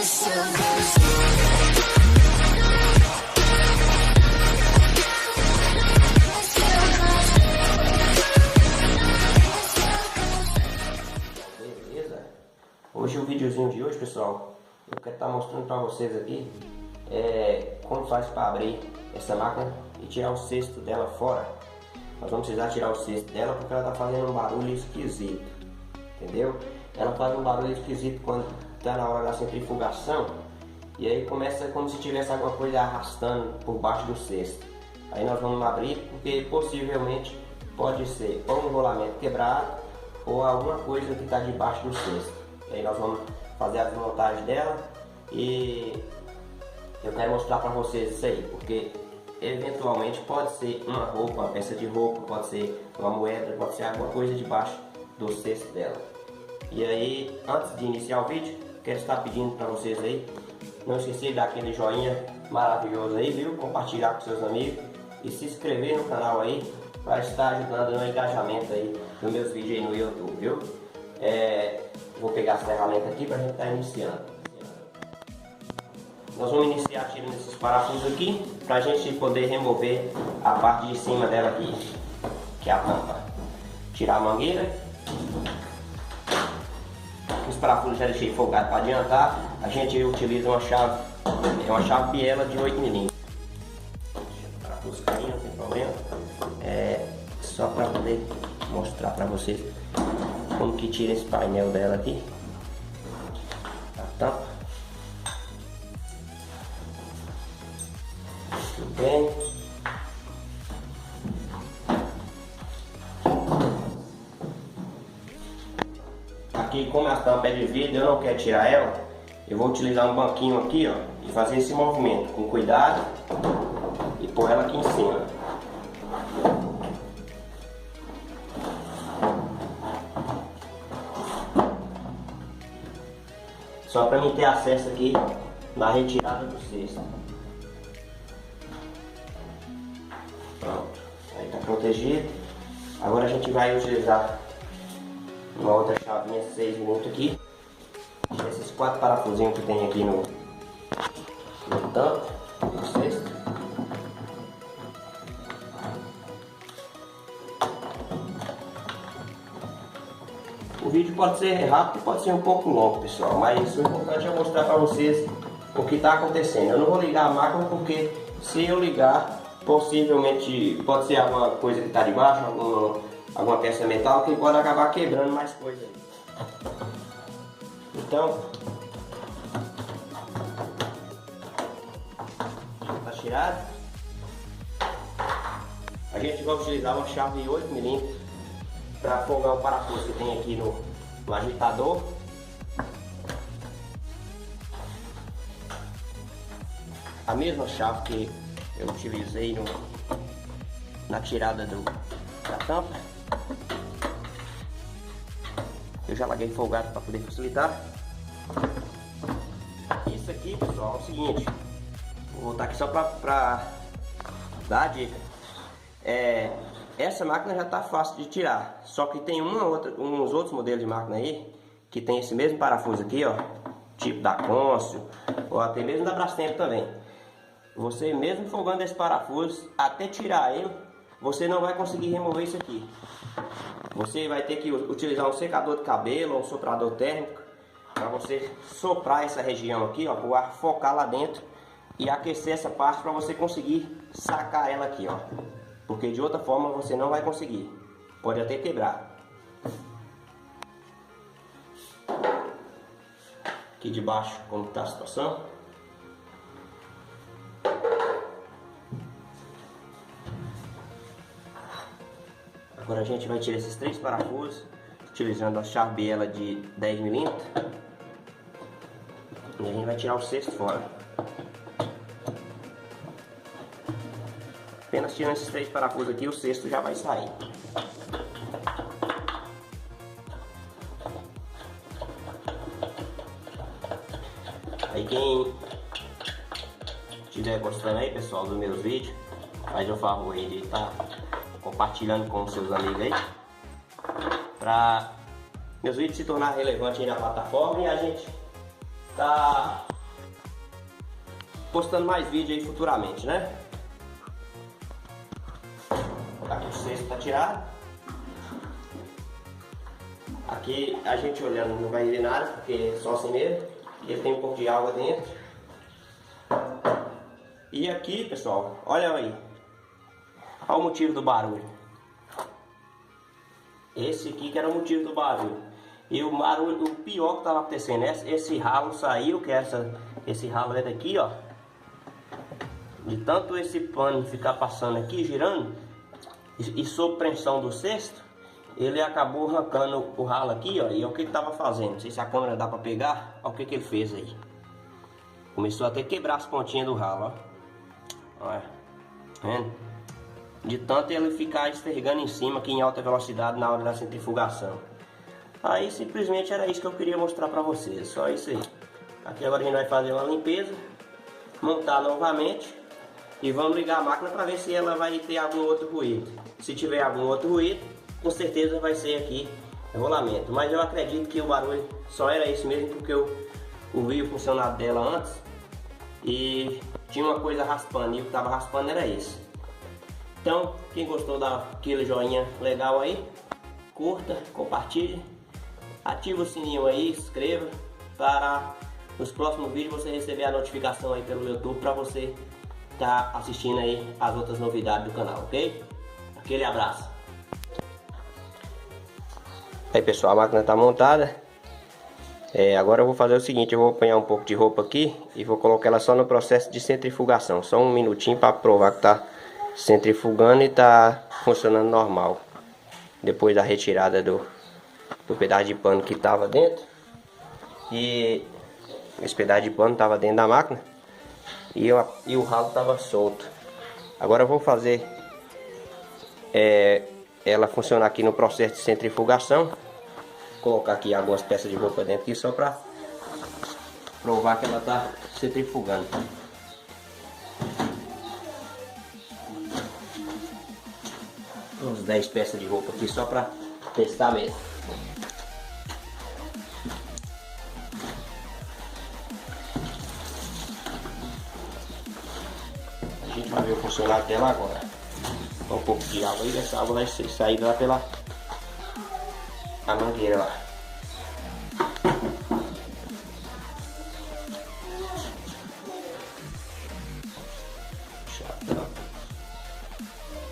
Beleza? Hoje o videozinho de hoje, pessoal, eu quero estar mostrando para vocês aqui como faz para abrir essa máquina e tirar o cesto dela fora. Nós vamos precisar tirar o cesto dela porque ela está fazendo um barulho esquisito, entendeu? Ela faz um barulho esquisito quando está na hora da centrifugação e aí começa como se tivesse alguma coisa arrastando por baixo do cesto. Aí nós vamos abrir porque possivelmente pode ser ou um rolamento quebrado ou alguma coisa que está debaixo do cesto. E aí nós vamos fazer a desmontagem dela e eu quero mostrar para vocês isso aí, porque eventualmente pode ser uma roupa, uma peça de roupa, pode ser uma moeda, pode ser alguma coisa debaixo do cesto dela. E aí, antes de iniciar o vídeo, quero estar pedindo para vocês aí, não esquecer de dar aquele joinha maravilhoso aí, viu? Compartilhar com seus amigos e se inscrever no canal aí, para estar ajudando no engajamento aí dos meus vídeos aí no YouTube, viu? Vou pegar as ferramentas aqui para a gente estar iniciando. Nós vamos iniciar tirando esses parafusos aqui, para a gente poder remover a parte de cima dela aqui, que é a tampa. Tirar a mangueira. Os parafusos já deixei folgado para adiantar. A gente utiliza uma chave, biela de 8 mm. O parafuso caindo, não tem problema. Só para poder mostrar para vocês como que tira esse painel dela aqui. A tampa. Tudo bem. Aqui, como a tampa é de vidro, eu não quero tirar ela. Eu vou utilizar um banquinho aqui, ó, e fazer esse movimento com cuidado e pôr ela aqui em cima. Só para mim ter acesso aqui na retirada do cesto. Pronto, aí está protegido. Agora a gente vai utilizar uma outra chavinha 6 mm aqui. Esses 4 parafusinhos que tem aqui no tampo do cesto. O vídeo pode ser rápido, pode ser um pouco longo, pessoal, mas o importante é mostrar para vocês o que está acontecendo. Eu não vou ligar a máquina porque se eu ligar, possivelmente pode ser alguma coisa que está debaixo, alguma peça metal que pode acabar quebrando mais coisa aí. Então, já está tirado. A gente vai utilizar uma chave de 8 mm para folgar o parafuso que tem aqui no agitador. A mesma chave que eu utilizei na tirada da tampa. Eu já larguei folgado para poder facilitar. Isso aqui, pessoal, é o seguinte. Vou voltar aqui só para dar a dica. Essa máquina já está fácil de tirar. Só que tem uns outros modelos de máquina aí que tem esse mesmo parafuso aqui, ó, tipo da Consul, ou até mesmo da Brastemp também. Você mesmo folgando esse parafuso, até tirar ele, você não vai conseguir remover isso aqui. Você vai ter que utilizar um secador de cabelo ou um soprador térmico para você soprar essa região aqui, ó, para o ar focar lá dentro e aquecer essa parte para você conseguir sacar ela aqui, ó. Porque de outra forma você não vai conseguir. Pode até quebrar. Aqui de baixo como está a situação. Agora a gente vai tirar esses 3 parafusos utilizando a chave biela de 10 mm e a gente vai tirar o cesto fora. Apenas tirando esses 3 parafusos aqui, o cesto já vai sair. Aí quem estiver gostando aí, pessoal, dos meus vídeos, faz o favor aí de estar compartilhando com os seus amigos aí, para meus vídeos se tornar relevantes aí na plataforma e a gente tá postando mais vídeo aí futuramente, né? Aqui o cesto tá tirado. Aqui a gente olhando não vai ver nada, porque é só assim mesmo. Ele tem um pouco de água dentro. E aqui, pessoal, olha aí. Olha o motivo do barulho. Esse aqui que era o motivo do barulho. E o barulho, o pior que estava acontecendo, esse ralo saiu, que esse ralo é daqui, ó. De tanto esse pano ficar passando aqui, girando, e sob pressão do cesto, ele acabou arrancando o ralo aqui, ó. E é o que ele estava fazendo. Não sei se a câmera dá para pegar. Olha o que ele fez aí. Começou até a quebrar as pontinhas do ralo, ó. Olha. Tá vendo? De tanto ele ficar esfregando em cima aqui em alta velocidade na hora da centrifugação. Aí simplesmente era isso que eu queria mostrar para vocês. Só isso aí. Aqui agora a gente vai fazer uma limpeza, montar novamente e vamos ligar a máquina para ver se ela vai ter algum outro ruído. Se tiver algum outro ruído, com certeza vai ser aqui rolamento. Mas eu acredito que o barulho só era esse mesmo, porque eu ouvi o funcionamento dela antes e tinha uma coisa raspando, e o que estava raspando era esse. Então, quem gostou, dá aquele joinha legal aí, curta, compartilhe, ativa o sininho aí, inscreva para nos próximos vídeos você receber a notificação aí pelo YouTube para você estar assistindo aí as outras novidades do canal, ok? Aquele abraço. Aí pessoal, a máquina está montada. Agora eu vou fazer o seguinte, eu vou apanhar um pouco de roupa aqui e vou colocar ela só no processo de centrifugação, só um minutinho para provar que está centrifugando e está funcionando normal. Depois da retirada do pedaço de pano que estava dentro, e esse pedaço de pano estava dentro da máquina e o ralo estava solto. Agora eu vou fazer ela funcionar aqui no processo de centrifugação. Vou colocar aqui algumas peças de roupa dentro aqui só para provar que ela está centrifugando. Uns 10 peças de roupa aqui só para testar mesmo. A gente vai ver o funcionamento dela agora. Com um pouco de água aí, essa água vai sair lá pela a mangueira lá.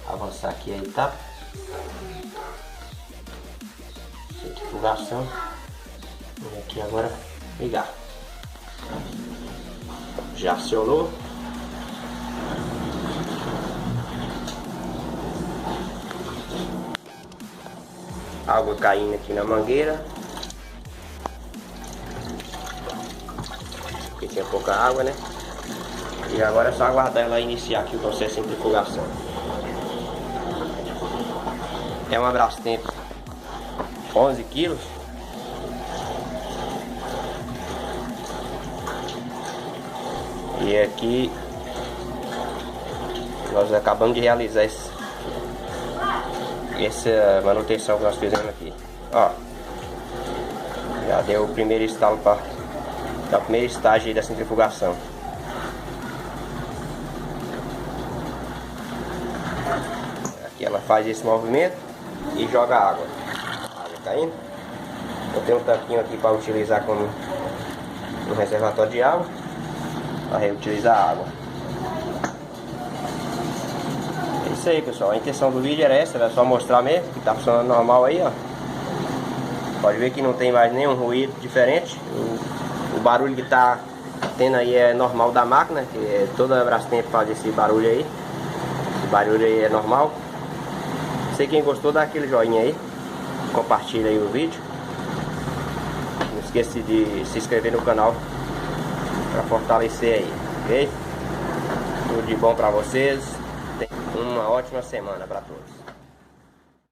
Avançar aqui a etapa, centrifugação, e aqui agora ligar. Já acionou. Água caindo aqui na mangueira, porque tinha pouca água, né? E agora é só aguardar ela iniciar aqui o processo de centrifugação. É uma Brastemp 11 quilos. E aqui nós acabamos de realizar essa manutenção que nós fizemos aqui. Ó, já deu o primeiro estalo para o primeiro estágio aí da centrifugação. Aqui ela faz esse movimento e joga água. A água caindo. Eu tenho um tanquinho aqui para utilizar como um reservatório de água, para reutilizar a água. É isso aí, pessoal. A intenção do vídeo era essa, era só mostrar mesmo que tá funcionando normal aí, ó. Pode ver que não tem mais nenhum ruído diferente. O barulho que tá tendo aí é normal da máquina, que toda a Brastemp faz esse barulho aí. Esse barulho aí é normal. Se quem gostou, dá aquele joinha aí, compartilha aí o vídeo. Não esqueça de se inscrever no canal para fortalecer aí, ok? Tudo de bom para vocês. Uma ótima semana para todos.